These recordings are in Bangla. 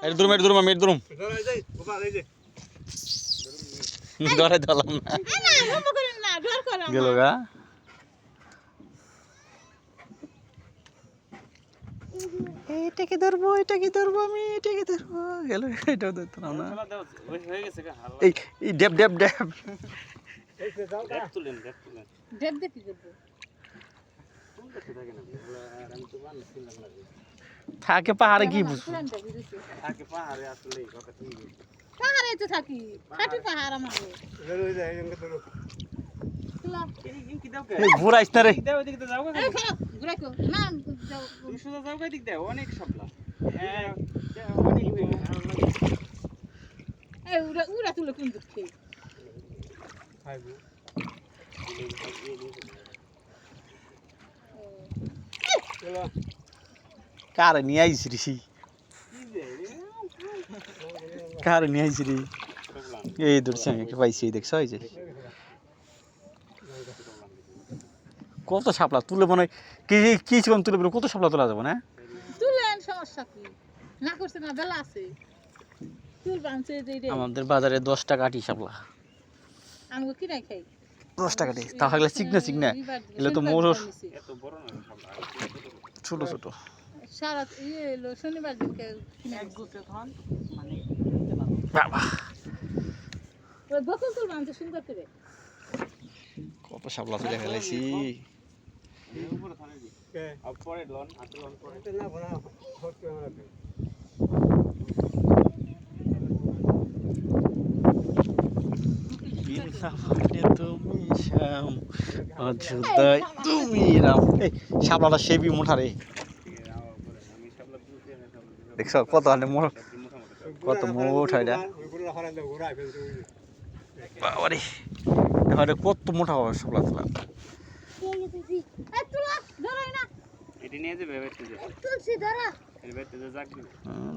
এর দূরম ডরে দিলাম না গেল গা এটাকে ধরবো আমি এটাকে ধরবো গেল এটাও ধরতাম না এই ড্যাব থাকে পাহাড়ে কি বুঝবো থাকে পাহাড়ে আসলে কথা ঠিক পাহাড়ে তো থাকি খাটি পাহাড় আমাদের এই বুড়াইছ না রে দাও এদিকে যাও গা ঘুরে কো না যাও তুমি সোজা যাও গা এদিকে দাও অনেক শাপলা এই উড়া তুলে কোন দিক থেকে খাইবো চলো কার নিয়ে আইছি রে কার নিয়ে আইছি রে এই ধরছি আমি একটা পাইছি এই দেখছ এই যে কত শাপলা তুলে মনে কিছুক্ষণ তুলে কত শাপলা তোলা যাবে না তুলেন সমস্যা কি না করছে না বেলা আছে তুল বানছে যে আমাদের বাজারে 10 টাকা আটি শাপলা আমি কি নাই খাই 10 টাকা দি তাহলে চিকনা এলে তো মোর এত বড় না শাপলা ছোট সারা শনিবার দিনকে এক গুছে খান মানে বাবা ওই বোতল তুল বানছে সুন্দর করে কত শাপলা তুলে ফেলেছি উপরে থানে দি আর পরে লন আতে লন পরে না বনা হট ক্যামেরা তুমি শ্যাম অযোধ্যায় তুমি রাম এই শাপলাটা সেবি মোটা রে দেখছ কত কত মোটা এটা বাবারে এখানে কত মোটা হবে শাপলা তোলা এই তুলা ধরাই না এটি নিয়ে যাবে বেতে যাবে তুলছি ধরা এর বেতে যা যাক দিবে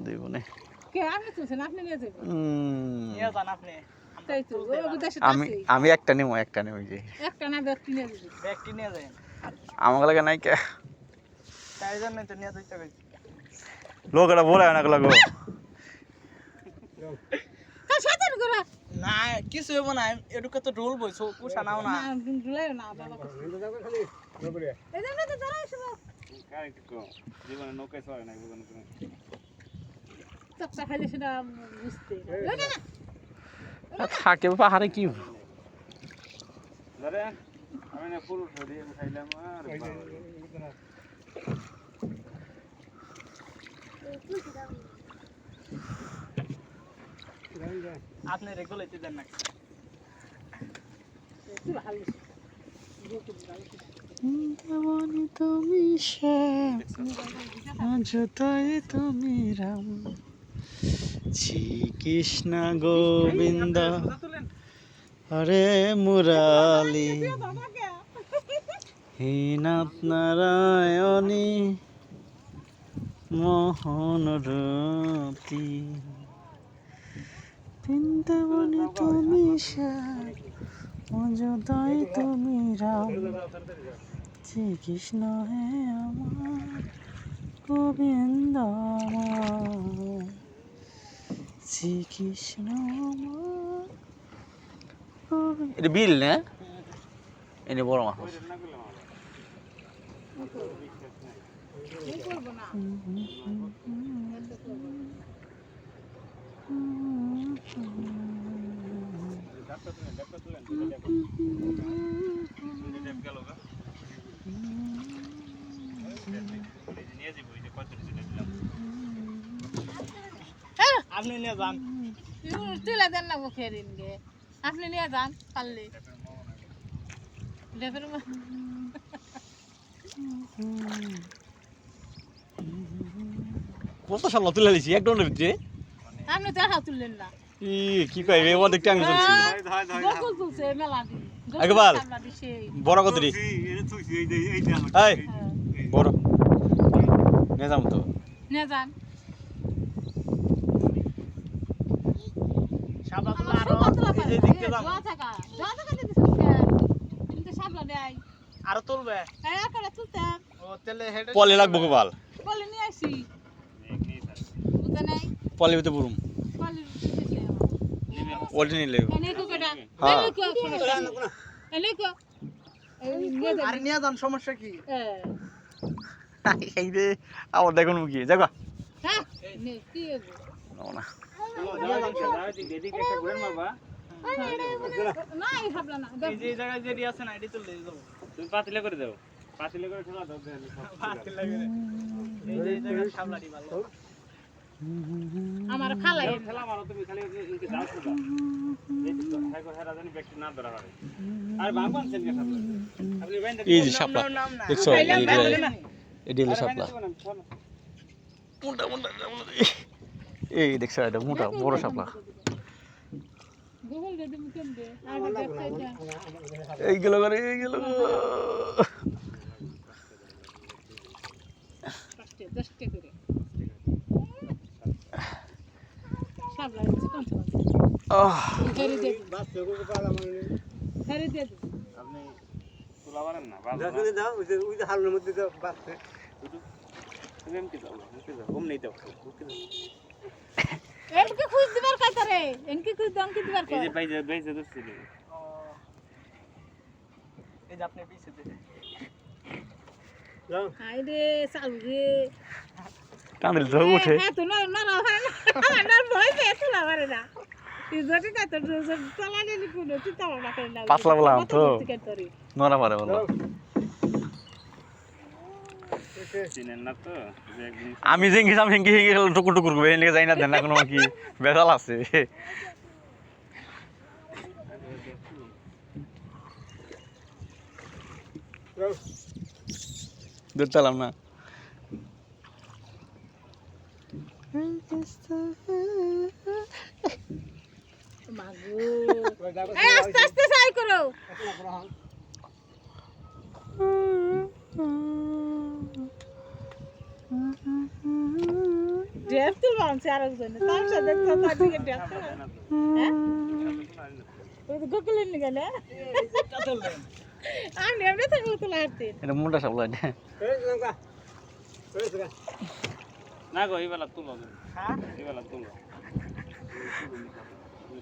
দেব না কে আমি তুলছেন আপনি নিয়ে যাবেন নিয়ে যান আপনি তাই তো ওই দেশে আমি একটা নেব ওই যে একটা না ব্যক্তি নিয়ে যাবেন ব্যাগটি নিয়ে যান আমাকে লাগে নাই কে তাই জন্য তো নিয়ে যাইতে কই লোকটা বলে না লাগো তা সাধারণ করে না কিছু হইব না এটুকে তো রোল বইছো কুছা নাও না না গুলাই না বাবা এই জন্য তো ধরাই শুনো কারে কো জীবনে নৌকায় চলে না বুঝুন কোন চপটা খাইলে সেটা বুঝতে লাগে না থাকে পাহাড়ে কি ধরে আমি না পুরো ধরে খাইলাম আর আপনি রেগুলাইতে দেন না তুই ভালো তুমি শ্যাম অযোধ্যায় তুমি রাম শ্রী কৃষ্ণ গোবিন্দ হরে মুরালি হে নাথ নারায়ণী মোহন রতি বৃন্দাবনে তুমি শ্যাম অযোধ্যায় তুমি রাম শ্রীকৃষ্ণ হে আমার গোবিন্দ আমার শ্রীকৃষ্ণ এটা বিল না এনে বড় মাছ আপনি নিয়ে যান তুলে দেন না মুখে রিনগে আপনি নিয়ে যান পারলে ডেফের কত শাপলা তুলে লিছি এক ডনের ভিতরে আপনি তো হাত তুললেন না কি কই রে ও দেখতে আমি চলছি গোকুল তুলছে মেলা দিন একবার বড় কত রে এই বড় নিয়ে যাম তো নিয়ে যান শাপলা তোলা আর এই দিকে যাম আর তুলবে ও তেলে হেড পলে লাগবো গোপাল বলে নিয়ে আসি বুঝতে নাই পলিতে পুরুম পালির দিছে ওটা নিয়ে লেব এনে কো কটা হ্যাঁ। এনে কো এই নিয়ে যা আর নিয়ে যান সমস্যা কি এই রে আবার দেখুন কি যাগা হ্যাঁ নে কি হবে না এদিকে একটা ঘুরে মারবা না এই ভাবলা না এই যে জায়গায় যেটি আছে না এটি তুলে দাও তুমি পাতিলে করে দাও পাতিলে করে ঠেলা দাও পাতিলে করে এই যে জায়গায় সামলাড়ি ভালো আমার খালাই ঠেলা মারো তুমি খালি ইনকে দাও তো এই তো হ্যাঁ করে রাজানি ব্যক্তি না ধরা হবে আর ভাগবান সেন কে সামনে আপনি বাইন্দা এই যে শাপলা দেখছো এই দিলে শাপলা মুন্ডা মুন্ডা এই দেখছো এটা মোটা বড় শাপলা গুগল দে মুকেন দে আর দেখতে যা এইগুলো করে এইগুলো পাঁচটা 10টা করে সাবলা দিছে কোন সময় ধরে দে বাস লোক পালা মানে ধরে দে আপনি তোলা পারেন না বাস দাও দাও ওই যে হালুর মধ্যে দাও বাস তুমি এমকি যাও ওম নেই দাও এনকে খুঁজ দিবার কই তারে এনকে খুঁজ দাম কি দিবার এই কই যে বাইজে দছিল এই যে আপনি পিছে দে হাই রে চালু রে টানলে তো উঠে হ্যাঁ তো না না না ভয় পেয়ে তোলা পারে না ইজটি কা তো তোলা নেলি কোন তুই তো না করে না পাতলা বলা তো নরা পারে বলো চিনেন না তো যে একদিন আমি যেঙ্গি সাম হেঙ্গি হেঙ্গি টুকুর টুকুর করে এনে যাই না দেন না কোনো কি বেজাল আছে দেখতাম না মাগো এই আস্তে আস্তে সাই করো ডেপ তুল বানছে আর একজন তার সাথে তো তার দিকে ডেপ হ্যাঁ ওই তো গুগলের নিয়ে গেলে আমি এমনি তো তুলা হাঁটতে এটা মোটা শাপলা এটা না গো এইবেলা তুলো হ্যাঁ এইবেলা তুলো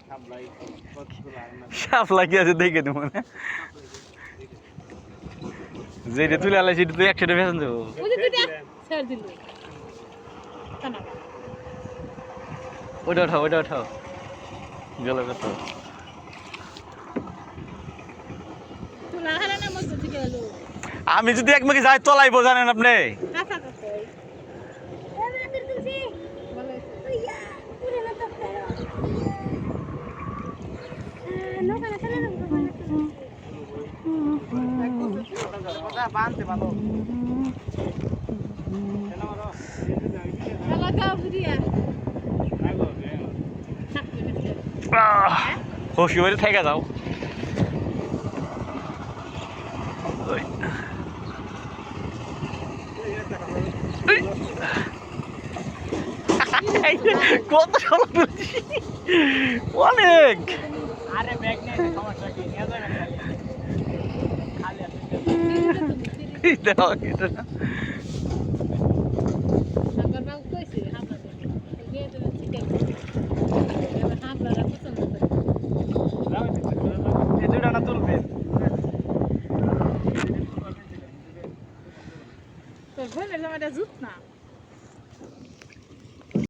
সামলাই কত তুলা না শাপলা কি আছে দেখে দেবো না যেটা তুলে আলাই সেটা তো 100 টাকা বেতন দেবো ওই যে দুইটা ছেড়ে দিল কানা ওটা উঠাও গেল কত তুলা হারা না মত থেকে এলো আমি যদি এক মেঘে যাই তলাইবো জানেন আপনি কাঁচা কাঁচা এই রাতের দিছি ভালো ইয়া পুরো না তো নৌকা চলে কথা বানতে ভালো না লাগাও বুড়িয়া না গো খুশি হয়ে থেকে যাও কত সব অনেক আরে ব্যাগ নেই সমস্যা কি নিয়ে যাবেন খালি আছে দেখো এটা আমার বাবু কইছে হামলা দেবে দিয়ে দেবে চিকেন এবার হামলাটা পছন্দ করে এই দুইটা না তুলবেন তোর বোনের জামাটা জুত না